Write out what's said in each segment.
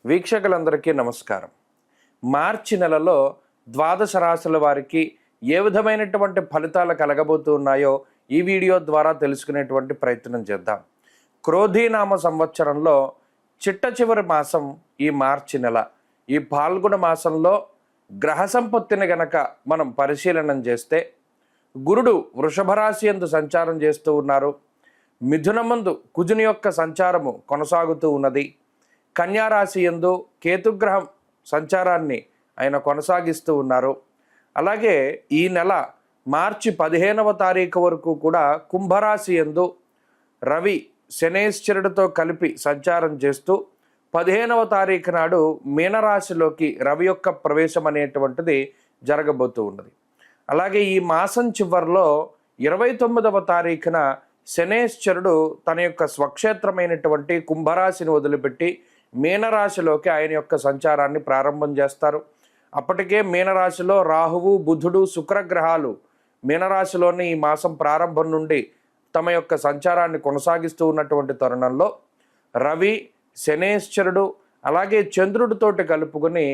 వీక్షకులందరికీ నమస్కారం. మార్చి నెలలో ద్వాదశ రాశుల వారికి ఏ విధమైనటువంటి ఫలితాలు కలగబోతున్నాయో ఈ వీడియో ద్వారా తెలుసుకునేటువంటి ప్రయత్నం చేద్దాం. క్రోధీనామ సంవత్సరంలో చిట్ట చివరి మాసం ఈ మార్చి నెల. ఈ పాల్గొన మాసంలో గ్రహ సంపత్తిని గనక మనం పరిశీలనం చేస్తే గురుడు వృషభ రాశి యందు సంచారం చేస్తూ ఉన్నారు. మిథునమందు కుజుని యొక్క సంచారము కొనసాగుతూ ఉన్నది. కన్యారాశి యందు కేతుగ్రహం సంచారాన్ని ఆయన కొనసాగిస్తూ ఉన్నారు. అలాగే ఈ నెల మార్చి 15వ తారీఖు వరకు కూడా కుంభరాశి యందు రవి శనేశ్వరుడితో కలిపి సంచారం చేస్తూ 15వ తారీఖు నాడు మీనరాశిలోకి రవి యొక్క ప్రవేశం అనేటువంటిది జరగబోతూ ఉన్నది. అలాగే ఈ మాసం చివరిలో 29వ తారీఖున శనేశ్వరుడు తన యొక్క స్వక్షేత్రమైనటువంటి కుంభరాశిని వదిలిపెట్టి మీనరాశిలోకి ఆయన యొక్క సంచారాన్ని ప్రారంభం చేస్తారు. అప్పటికే మీనరాశిలో రాహువు, బుధుడు, శుక్రగ్రహాలు మీనరాశిలోని ఈ మాసం ప్రారంభం నుండి తమ యొక్క సంచారాన్ని కొనసాగిస్తూ ఉన్నటువంటి తరుణంలో రవి, శనేశ్వరుడు అలాగే చంద్రుడితోటి కలుపుకొని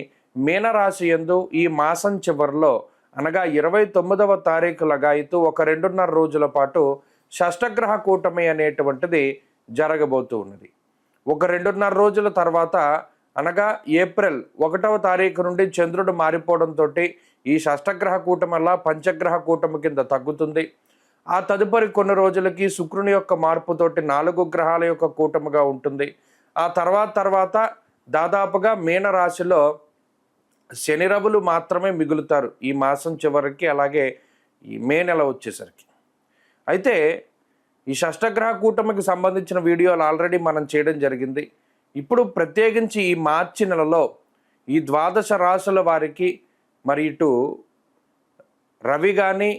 మీనరాశి యందు ఈ మాసం చివరిలో అనగా 29వ తారీఖు లగాయితూ ఒక 2.5 రోజుల పాటు షష్టగ్రహ కూటమి అనేటువంటిది జరగబోతూ ఉన్నది. ఒక 2.5 రోజుల తర్వాత అనగా ఏప్రిల్ 1వ తారీఖు నుండి చంద్రుడు మారిపోవడంతో ఈ షష్టగ్రహ కూటమి వల్ల పంచగ్రహ కూటమి కింద తగ్గుతుంది. ఆ తదుపరి కొన్ని రోజులకి శుక్రుని యొక్క మార్పుతోటి 4 గ్రహాల యొక్క కూటమిగా ఉంటుంది. ఆ తర్వాత దాదాపుగా మీనరాశిలో శని రవులు మాత్రమే మిగులుతారు ఈ మాసం చివరికి, అలాగే ఈ మే నెల వచ్చేసరికి. అయితే ఈ షష్టగ్రహ కూటమికి సంబంధించిన వీడియోలు ఆల్రెడీ మనం చేయడం జరిగింది. ఇప్పుడు ప్రత్యేకించి ఈ మార్చి నెలలో ఈ ద్వాదశ రాశుల వారికి మరి ఇటు రవి కానీ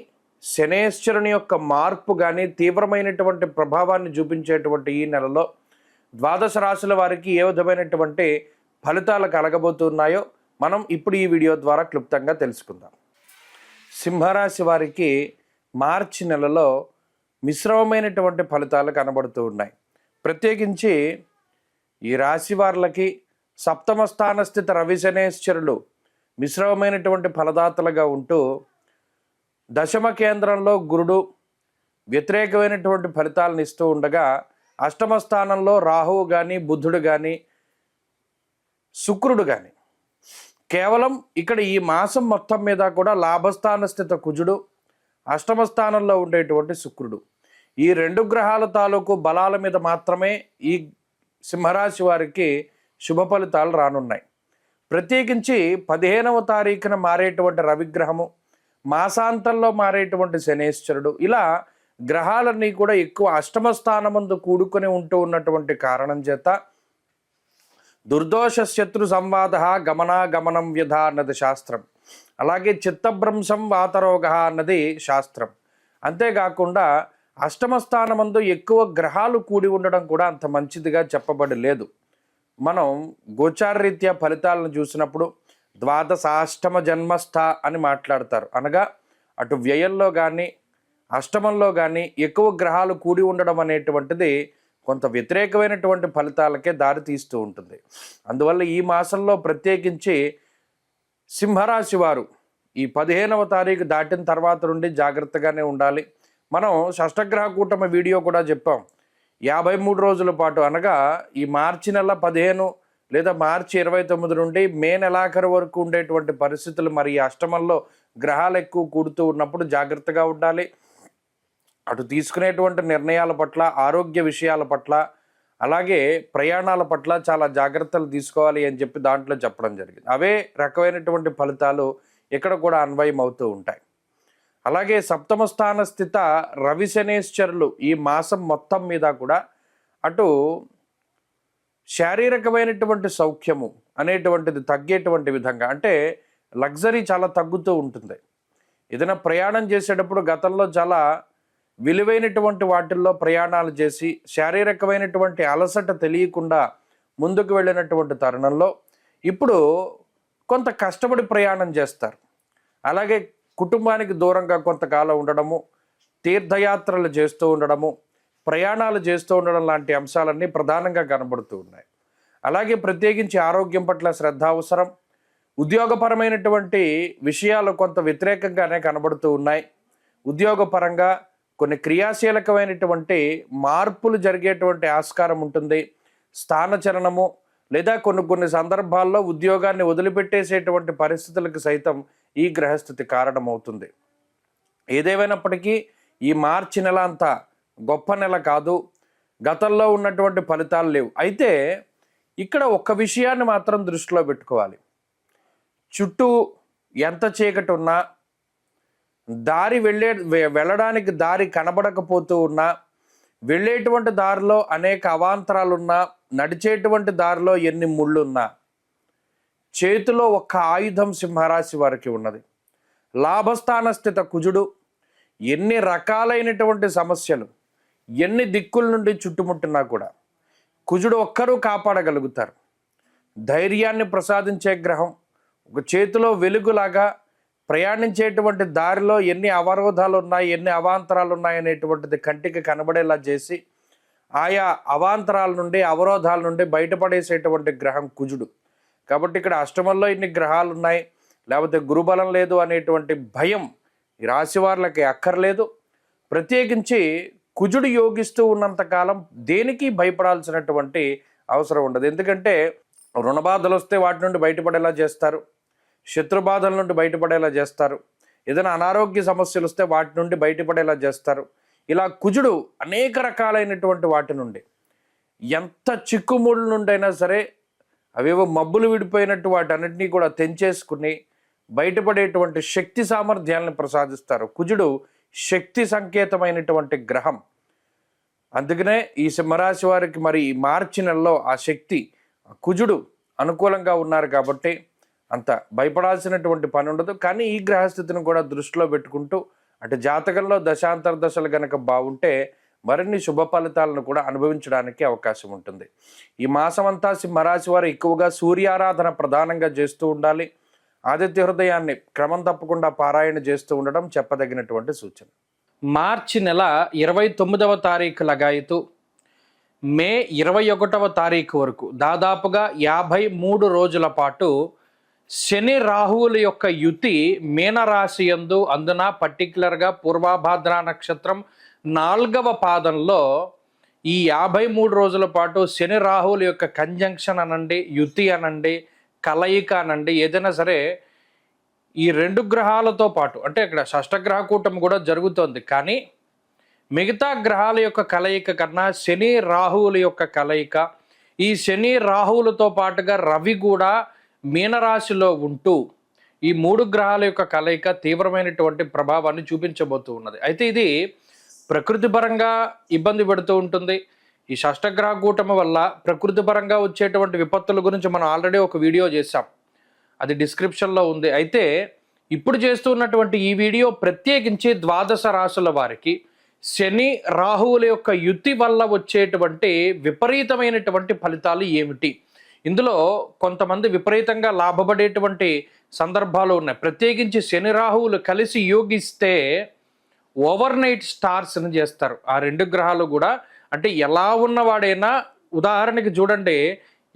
శనేశ్వరుని యొక్క మార్పు కానీ తీవ్రమైనటువంటి ప్రభావాన్ని చూపించేటువంటి ఈ నెలలో ద్వాదశ రాశుల వారికి ఏ విధమైనటువంటి ఫలితాలు కలగబోతున్నాయో మనం ఇప్పుడు ఈ వీడియో ద్వారా క్లుప్తంగా తెలుసుకుందాం. సింహరాశి వారికి మార్చి నెలలో మిశ్రమమైనటువంటి ఫలితాలు కనబడుతూ ఉన్నాయి. ప్రత్యేకించి ఈ రాశి వారికి సప్తమ స్థాన స్థిత రవి శనేశ్వరులు మిశ్రమమైనటువంటి ఫలదాతలుగా ఉంటూ దశమ కేంద్రంలో గురుడు వ్యతిరేకమైనటువంటి ఫలితాలను ఇస్తూ ఉండగా అష్టమ స్థానంలో రాహువు కానీ బుధుడు కానీ శుక్రుడు కానీ కేవలం ఇక్కడ ఈ మాసం మొత్తం మీద కూడా లాభస్థాన స్థిత కుజుడు, అష్టమ స్థానంలో ఉండేటువంటి శుక్రుడు, ఈ 2 గ్రహాల తాలూకు బలాల మీద మాత్రమే ఈ సింహరాశి వారికి శుభ ఫలితాలు రానున్నాయి. ప్రత్యేకించి 15వ తారీఖున మారేటువంటి రవిగ్రహము, మాసాంతంలో మారేటువంటి శనేశ్వరుడు, ఇలా గ్రహాలన్నీ కూడా ఎక్కువ అష్టమ స్థానమందు కూడుకొని ఉంటూ ఉన్నటువంటి కారణం చేత దుర్దోష శత్రు సంవాద గమనాగమనం వ్యధ అన్నది శాస్త్రం. అలాగే చిత్తభ్రంశం వాతరోగ అన్నది శాస్త్రం. అంతేకాకుండా అష్టమ స్థానమందు ఎక్కువ గ్రహాలు కూడి ఉండడం కూడా అంత మంచిదిగా చెప్పబడి లేదు. మనం గోచారరీత్యా ఫలితాలను చూసినప్పుడు ద్వాదశాష్టమ జన్మస్థ అని మాట్లాడతారు. అనగా అటు వ్యయంలో కానీ అష్టమంలో కానీ ఎక్కువ గ్రహాలు కూడి ఉండడం అనేటువంటిది కొంత వ్యతిరేకమైనటువంటి ఫలితాలకే దారి తీస్తూ ఉంటుంది. అందువల్ల ఈ మాసంలో ప్రత్యేకించి సింహరాశి వారు ఈ 15వ తారీఖు దాటిన తర్వాత నుండి జాగ్రత్తగానే ఉండాలి. మనం షష్టగ్రహ కూటమి వీడియో కూడా చెప్పాం. 53 రోజుల పాటు అనగా ఈ మార్చి నెల 15 లేదా మార్చి 29 నుండి మే నెలాఖరు వరకు ఉండేటువంటి పరిస్థితులు, మరి ఈ అష్టమంలో గ్రహాలు ఎక్కువ కూడుతూ ఉన్నప్పుడు జాగ్రత్తగా ఉండాలి. అటు తీసుకునేటువంటి నిర్ణయాల పట్ల, ఆరోగ్య విషయాల పట్ల, అలాగే ప్రయాణాల పట్ల చాలా జాగ్రత్తలు తీసుకోవాలి అని చెప్పి దాంట్లో చెప్పడం జరిగింది. అవే రకమైనటువంటి ఫలితాలు ఇక్కడ కూడా అన్వయం అవుతూ ఉంటాయి. అలాగే సప్తమ స్థాన స్థిత రవి శనేశ్వరులు ఈ మాసం మొత్తం మీద కూడా అటు శారీరకమైనటువంటి సౌఖ్యము అనేటువంటిది తగ్గేటువంటి విధంగా, అంటే లగ్జరీ చాలా తగ్గుతూ ఉంటుంది. ఏదైనా ప్రయాణం చేసేటప్పుడు గతంలో చాలా విలువైనటువంటి వాటిల్లో ప్రయాణాలు చేసి శారీరకమైనటువంటి అలసట తెలియకుండా ముందుకు వెళ్ళినటువంటి తరుణంలో ఇప్పుడు కొంత కష్టపడి ప్రయాణం చేస్తారు. అలాగే కుటుంబానికి దూరంగా కొంతకాలం ఉండడము, తీర్థయాత్రలు చేస్తూ ఉండడము, ప్రయాణాలు చేస్తూ ఉండడం లాంటి అంశాలన్నీ ప్రధానంగా కనబడుతూ ఉన్నాయి. అలాగే ప్రత్యేకించి ఆరోగ్యం పట్ల శ్రద్ధ అవసరం. ఉద్యోగపరమైనటువంటి విషయాలు కొంత వ్యతిరేకంగానే కనబడుతూ ఉన్నాయి. ఉద్యోగపరంగా కొన్ని క్రియాశీలకమైనటువంటి మార్పులు జరిగేటువంటి ఆస్కారం ఉంటుంది. స్థానచలనము లేదా కొన్ని సందర్భాల్లో ఉద్యోగాన్ని వదిలిపెట్టేసేటువంటి పరిస్థితులకు సైతం ఈ గ్రహస్థితి కారణమవుతుంది. ఏదేమైనప్పటికీ ఈ మార్చి నెల అంతా గొప్ప నెల కాదు. గతంలో ఉన్నటువంటి ఫలితాలు లేవు. అయితే ఇక్కడ ఒక్క విషయాన్ని మాత్రం దృష్టిలో పెట్టుకోవాలి. చుట్టూ ఎంత చీకటి ఉన్నా, వెళ్ళడానికి దారి కనబడకపోతూ ఉన్నా, వెళ్ళేటువంటి దారిలో అనేక అవాంతరాలున్నా, నడిచేటువంటి దారిలో ఎన్ని ముళ్ళున్నా, చేతిలో ఒక్క ఆయుధం సింహరాశి వారికి ఉన్నది. లాభస్థాన స్థిత కుజుడు ఎన్ని రకాలైనటువంటి సమస్యలు, ఎన్ని దిక్కుల నుండి చుట్టుముట్టినా కూడా కుజుడు ఒక్కరూ కాపాడగలుగుతారు. ధైర్యాన్ని ప్రసాదించే గ్రహం. ఒక చేతిలో వెలుగులాగా ప్రయాణించేటువంటి దారిలో ఎన్ని అవరోధాలు ఉన్నాయి, ఎన్ని అవాంతరాలు ఉన్నాయి అనేటువంటిది కంటికి కనబడేలా చేసి ఆయా అవాంతరాల నుండి, అవరోధాల నుండి బయటపడేసేటువంటి గ్రహం కుజుడు. కాబట్టి ఇక్కడ అష్టమంలో ఇన్ని గ్రహాలు ఉన్నాయి, లేకపోతే గురుబలం లేదు అనేటువంటి భయం ఈ రాశి వారికి అక్కర్లేదు. ప్రత్యేకించి కుజుడు యోగిస్తూ ఉన్నంతకాలం దేనికి భయపడాల్సినటువంటి అవసరం ఉండదు. ఎందుకంటే రుణబాధలు వస్తే వాటి నుండి బయటపడేలా చేస్తారు, శత్రుబాధల నుండి బయటపడేలా చేస్తారు, ఏదైనా అనారోగ్య సమస్యలు వస్తే వాటి నుండి బయటపడేలా చేస్తారు. ఇలా కుజుడు అనేక రకాలైనటువంటి వాటి నుండి, ఎంత చిక్కుముళ్ళ నుండైనా సరే అవేవో మబ్బులు విడిపోయినట్టు వాటన్నిటినీ కూడా తెంచేసుకుని బయటపడేటువంటి శక్తి సామర్థ్యాలను ప్రసాదిస్తారు. కుజుడు శక్తి సంకేతమైనటువంటి గ్రహం. అందుకనే ఈ సింహరాశి వారికి మరి ఈ మార్చి నెలలో ఆ శక్తి, కుజుడు అనుకూలంగా ఉన్నారు కాబట్టి అంత భయపడాల్సినటువంటి పని ఉండదు. కానీ ఈ గ్రహస్థితిని కూడా దృష్టిలో పెట్టుకుంటూ, అంటే జాతకంలో దశాంతర దశలు కనుక బాగుంటే మరిన్ని శుభ ఫలితాలను కూడా అనుభవించడానికి అవకాశం ఉంటుంది. ఈ మాసం అంతా సింహరాశి వారు ఎక్కువగా సూర్యారాధన ప్రధానంగా చేస్తూ ఉండాలి. ఆదిత్య హృదయాన్ని క్రమం తప్పకుండా పారాయణ చేస్తూ ఉండడం చెప్పదగినటువంటి సూచన. మార్చి నెల 29వ తారీఖు లగాయతు మే 21వ తారీఖు వరకు దాదాపుగా 53 రోజుల పాటు శని రాహువుల యొక్క యుతి మీనరాశి యందు, అందున పర్టికులర్గా పూర్వభాద్ర నక్షత్రం 4వ పాదంలో ఈ 53 రోజుల పాటు శని రాహువుల యొక్క కంజంక్షన్ అనండి, యుతి అనండి, కలయిక అనండి, ఏదైనా సరే ఈ రెండు గ్రహాలతో పాటు, అంటే ఇక్కడ షష్టగ్రహ కూటమి కూడా జరుగుతోంది, కానీ మిగతా గ్రహాల యొక్క కలయిక కన్నా శని రాహువుల యొక్క కలయిక, ఈ శని రాహువులతో పాటుగా రవి కూడా మీనరాశిలో ఉంటూ ఈ 3 గ్రహాల యొక్క కలయిక తీవ్రమైనటువంటి ప్రభావాన్ని చూపించబోతూ ఉన్నది. అయితే ఇది ప్రకృతి పరంగా ఇబ్బంది పెడుతూ ఉంటుంది. ఈ షష్టగ్రహ కూటమి వల్ల ప్రకృతి పరంగా వచ్చేటువంటి విపత్తుల గురించి మనం ఆల్రెడీ ఒక వీడియో చేసాం, అది డిస్క్రిప్షన్లో ఉంది. అయితే ఇప్పుడు చేస్తున్నటువంటి ఈ వీడియో ప్రత్యేకించి ద్వాదశ రాశుల వారికి శని రాహువుల యొక్క యుతి వల్ల వచ్చేటువంటి విపరీతమైనటువంటి ఫలితాలు ఏమిటి, ఇందులో కొంతమంది విపరీతంగా లాభపడేటువంటి సందర్భాలు ఉన్నాయి. ప్రత్యేకించి శని రాహువులు కలిసి యోగిస్తే ఓవర్ నైట్ స్టార్స్ అని చేస్తారు ఆ రెండు గ్రహాలు కూడా. అంటే ఎలా ఉన్నవాడైనా, ఉదాహరణకి చూడండి,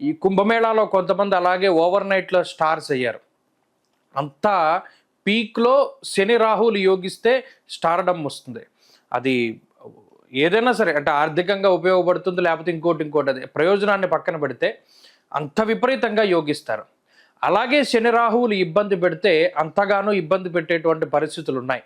ఈ కుంభమేళాలో కొంతమంది అలాగే ఓవర్ నైట్లో స్టార్స్ అయ్యారు. అంతా పీక్లో శని రాహువులు యోగిస్తే స్టార్డమ్ వస్తుంది. అది ఏదైనా సరే, అంటే ఆర్థికంగా ఉపయోగపడుతుంది, లేకపోతే ఇంకోటి అది ప్రయోజనాన్ని పక్కన పెడితే అంత విపరీతంగా యోగిస్తారు. అలాగే శని రాహువులు ఇబ్బంది పెడితే అంతగానో ఇబ్బంది పెట్టేటువంటి పరిస్థితులు ఉన్నాయి.